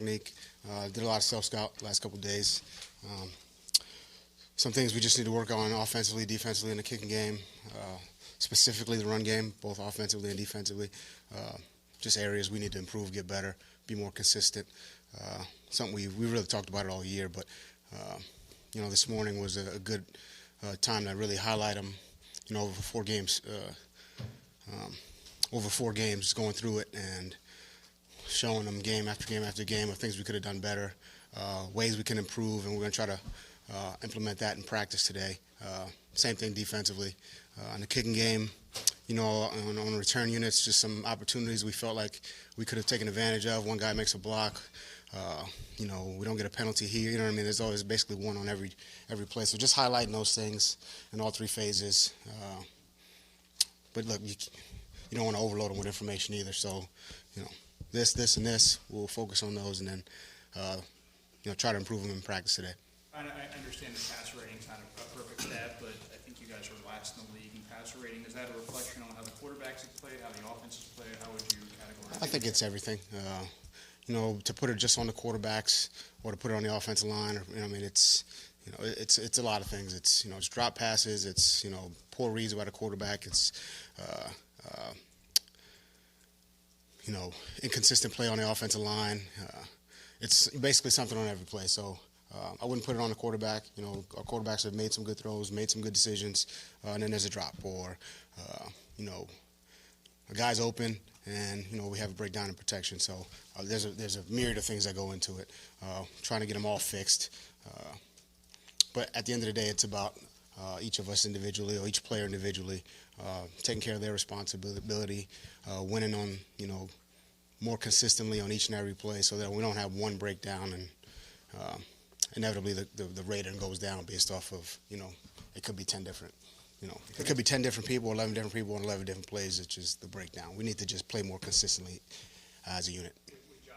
technique. Did a lot of self-scout last couple of days. Um, some things we just need to work on offensively, defensively in the kicking game, specifically the run game, both offensively and defensively. Uh, just areas we need to improve, get better, be more consistent. Something we really talked about it all year, but this morning was a good time to really highlight them. Over 4 games, going through it and showing them game after game after game of things we could have done better, ways we can improve, and we're going to try to implement that in practice today. Same thing defensively. In the kicking game, on return units, just some opportunities we felt like we could have taken advantage of. One guy makes a block. We don't get a penalty here. You know what I mean? There's always basically one on every play. So just highlighting those things in all 3 phases. But look, you don't want to overload them with information either. So, this, and this, we'll focus on those and then, try to improve them in practice today. I understand the passer rating's not a perfect stat, but I think you guys are last in the league in passer rating. Is that a reflection on how the quarterbacks have played, how the offense has played? How would you categorize it? I think it's everything. To put it just on the quarterbacks or to put it on the offensive line, it's a lot of things. It's drop passes, it's poor reads by the quarterback, it's inconsistent play on the offensive line. It's basically something on every play. So I wouldn't put it on the quarterback. Our quarterbacks have made some good throws, made some good decisions, and then there's a drop or a guy's open and we have a breakdown in protection. So there's a myriad of things that go into it. Trying to get them all fixed. But at the end of the day, it's about each of us individually or each player individually taking care of their responsibility, winning on more consistently on each and every play, so that we don't have one breakdown and inevitably the rating goes down based off of it could be 10 different. It could be 10 different people, 11 different people on 11 different plays, which is the breakdown. We need to just play more consistently as a unit.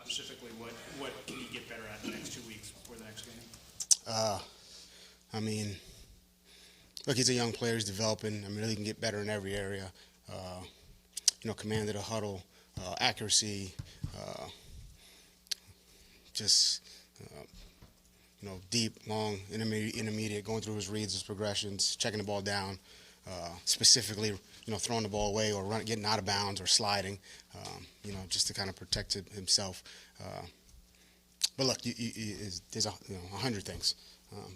Specifically, what can you get better at the next 2 weeks before the next game? Look, he's a young player. He's developing. He can get better in every area. Command of the huddle, accuracy, deep, long, intermediate, going through his reads, his progressions, checking the ball down, specifically, throwing the ball away or getting out of bounds or sliding, just to kind of protect himself. But look, there's 100 things.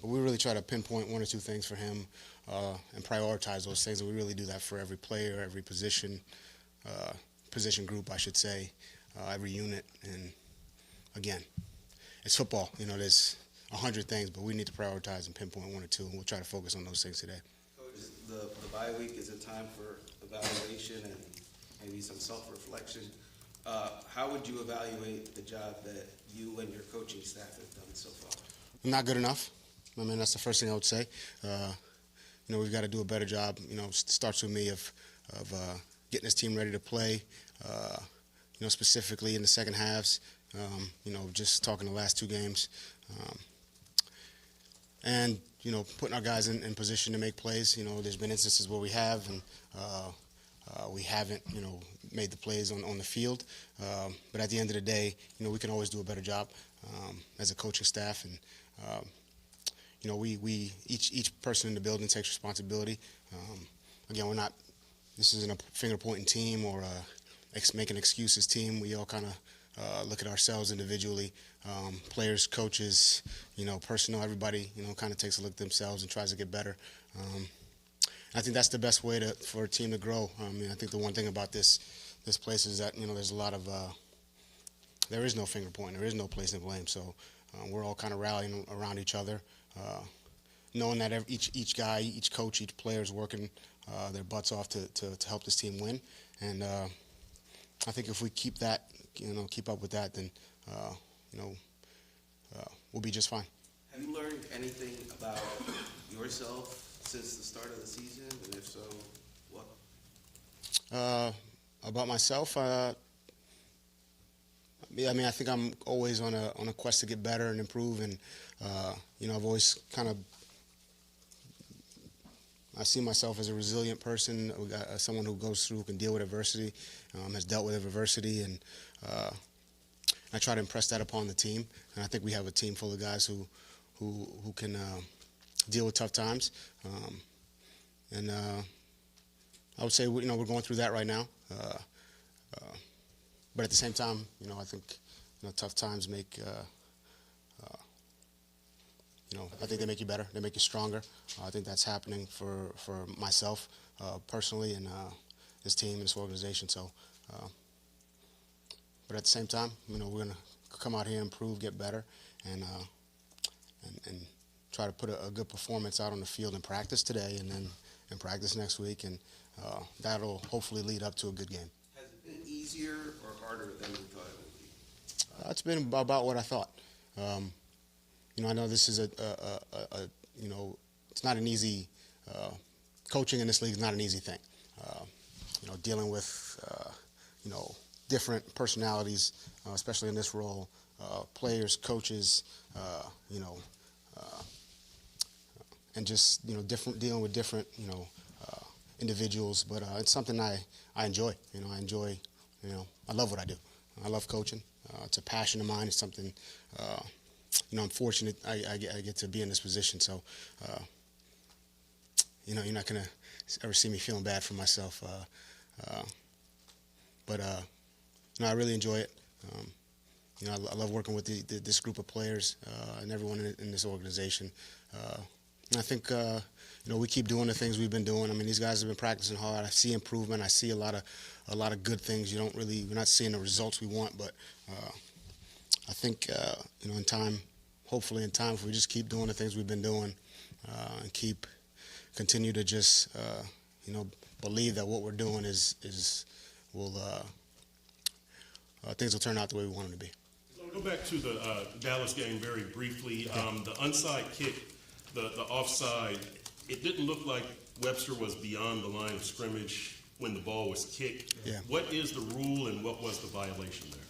But we really try to pinpoint 1 or 2 things for him and prioritize those things. And we really do that for every player, every position group, I should say, every unit. And again, it's football. There's 100 things, but we need to prioritize and pinpoint 1 or 2, and we'll try to focus on those things today. Coach, the bye week is a time for evaluation and maybe some self-reflection. How would you evaluate the job that you and your coaching staff have done so far? Not good enough. That's the first thing I would say. We've got to do a better job. It starts with me of getting this team ready to play, specifically in the second halves, just talking the last 2 games. And, putting our guys in position to make plays. There's been instances where we have and we haven't, made the plays on the field. But at the end of the day, we can always do a better job as a coaching staff. And, we each person in the building takes responsibility. Again, this isn't a finger-pointing team or making excuses team. We all kind of look at ourselves individually. Players, coaches, personnel, everybody, kind of takes a look at themselves and tries to get better. I think that's the best way for a team to grow. I think the one thing about this place is that, there's a lot of there is no finger pointing. There is no place to blame. So we're all kind of rallying around each other, knowing that each guy, each coach, each player is working their butts off to help this team win. And I think if we keep up with that, then we'll be just fine. Have you learned anything about yourself since the start of the season, and if so, what? About myself, I think I'm always on a quest to get better and improve, and I've always I see myself as a resilient person, someone who goes through, can deal with adversity, has dealt with adversity, and I try to impress that upon the team. And I think we have a team full of guys who can deal with tough times. And I would say we're going through that right now. But at the same time, I think tough times make I think they make you better. They make you stronger. I think that's happening for myself personally and this team and this organization. So, but at the same time, we're going to come out here, improve, get better, and try to put a good performance out on the field in practice today, and then in practice next week, and that'll hopefully lead up to a good game. Has it been easier or harder than you thought it would be? It's been about what I thought. I know this is it's not an easy, coaching in this league is not an easy thing. Dealing with, different personalities, especially in this role, players, coaches, and just, dealing with different, individuals. But it's something I enjoy. I love what I do. I love coaching. It's a passion of mine. It's something, I'm fortunate I get to be in this position. So, you're not going to ever see me feeling bad for myself. But I really enjoy it. I love working with this group of players and everyone in this organization. And I think, we keep doing the things we've been doing. I mean, these guys have been practicing hard. I see improvement. I see a lot of good things. We're not seeing the results we want, but I think, in time, hopefully in time, if we just keep doing the things we've been doing and continue to just, believe that what we're doing things will turn out the way we want them to be. So go back to the Dallas game very briefly. The onside kick, the offside, it didn't look like Webster was beyond the line of scrimmage when the ball was kicked. Yeah. What is the rule and what was the violation there?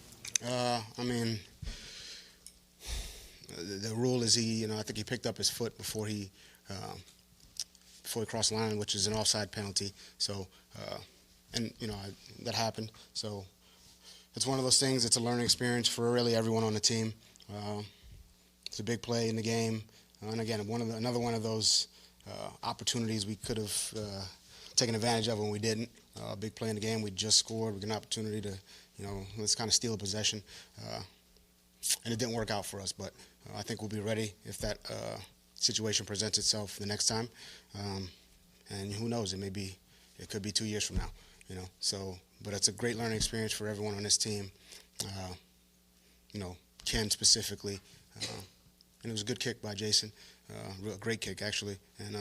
The rule is I think he picked up his foot before he crossed the line, which is an offside penalty. So, that happened. So it's one of those things. It's a learning experience for really everyone on the team. It's a big play in the game, and again, another one of those opportunities we could have taken advantage of when we didn't. Big play in the game. We just scored. We got an opportunity to, let's kind of steal a possession, and it didn't work out for us. But I think we'll be ready if that situation presents itself the next time. And who knows? It could be 2 years from now. So, but it's a great learning experience for everyone on this team. Ken specifically, and it was a good kick by Jason, a great kick actually. And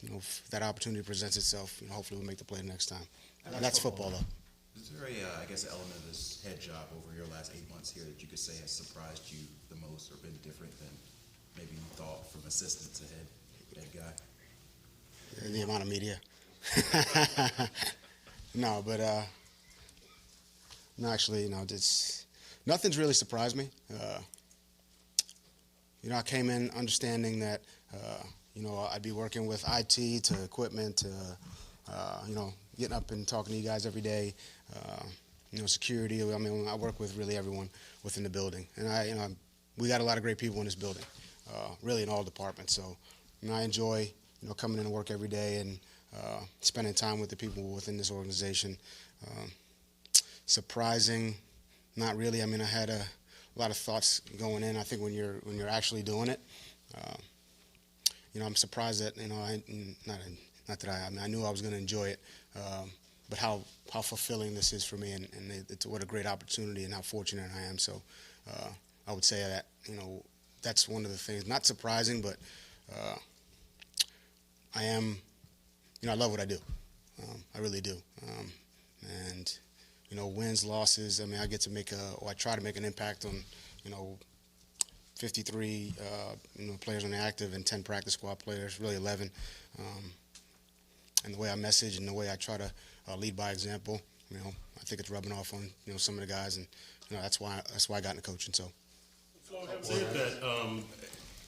if that opportunity presents itself, hopefully we'll make the play the next time. And that's football, though. Is there a element of this head job over your last 8 months here that you could say has surprised you the most or been different than maybe you thought from assistant to head guy? The amount of media. No, but no, actually, nothing's really surprised me. I came in understanding that, I'd be working with IT to equipment to, getting up and talking to you guys every day, security. I mean, I work with really everyone within the building. And we got a lot of great people in this building, really in all departments. So, I enjoy, coming in to work every day and spending time with the people within this organization. Surprising, not really. I mean, I had a lot of thoughts going in. I think when you're actually doing it, I'm surprised that I knew I was going to enjoy it, but how fulfilling this is for me, and it's what a great opportunity and how fortunate I am. So I would say that that's one of the things. Not surprising, but I am. I love what I do. I really do. And wins, losses. I mean, I get to I try to make an impact on 53 players on the active and 10 practice squad players, really 11. And the way I message and the way I try to lead by example, I think it's rubbing off on some of the guys, and that's why I got into coaching. So, Having said that,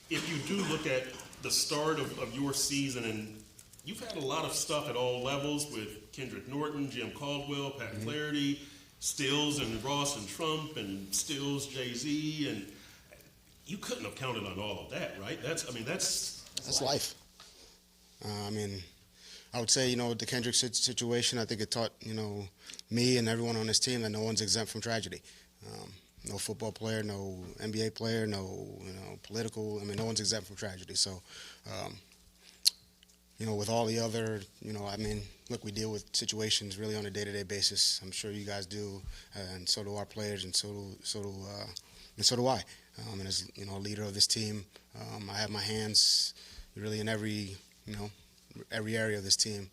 if you do look at the start of your season, and you've had a lot of stuff at all levels with Kendrick Norton, Jim Caldwell, Pat Flaherty. Stills and Ross and Trump and Stills, Jay-Z, and you couldn't have counted on all of that, right? That's life. I mean, I would say, with the Kendrick situation, I think it taught, me and everyone on this team that no one's exempt from tragedy. No football player, no NBA player, no, political. I mean, no one's exempt from tragedy. So, with all the other, look, we deal with situations really on a day-to-day basis. I'm sure you guys do, and so do our players, and so do I. And as a leader of this team, I have my hands really in every area of this team,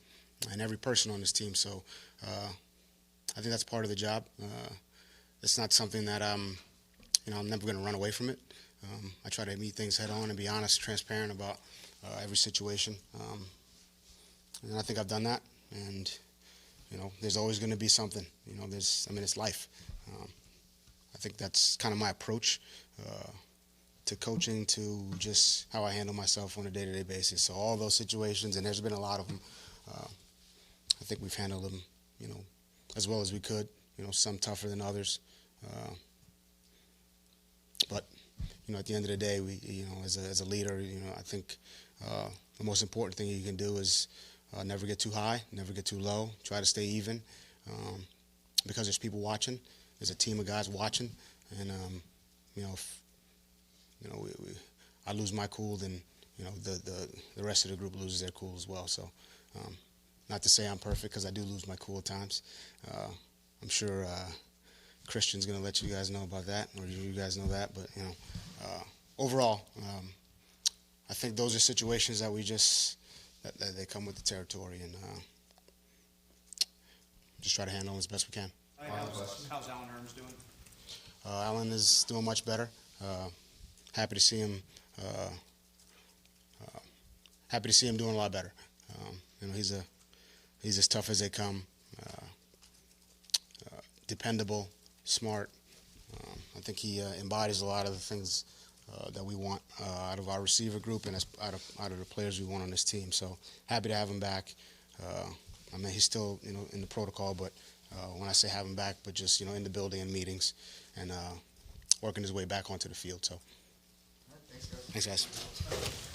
and every person on this team. So, I think that's part of the job. It's not something that I'm never going to run away from it. I try to meet things head on and be honest, transparent about every situation. And I think I've done that. And, there's always going to be something. It's life. I think that's kind of my approach to coaching, to just how I handle myself on a day-to-day basis. So all those situations, and there's been a lot of them, I think we've handled them, as well as we could. Some tougher than others. But at the end of the day, we, as a leader, I think the most important thing you can do is never get too high, never get too low. Try to stay even, because there's people watching. There's a team of guys watching, and if I lose my cool, then the rest of the group loses their cool as well. So, not to say I'm perfect, because I do lose my cool at times. I'm sure Christian's going to let you guys know about that, or you guys know that. But overall, I think those are situations that that they come with the territory, and just try to handle them as best we can. How's Alan Hearns doing? Alan is doing much better. Happy to see him. Happy to see him doing a lot better. He's as tough as they come. Dependable, smart. I think he embodies a lot of the things that we want out of our receiver group and out of the players we want on this team. So happy to have him back. He's still in the protocol, but when I say have him back, but just in the building and meetings and working his way back onto the field. So All right, thanks, guys. thanks, guys.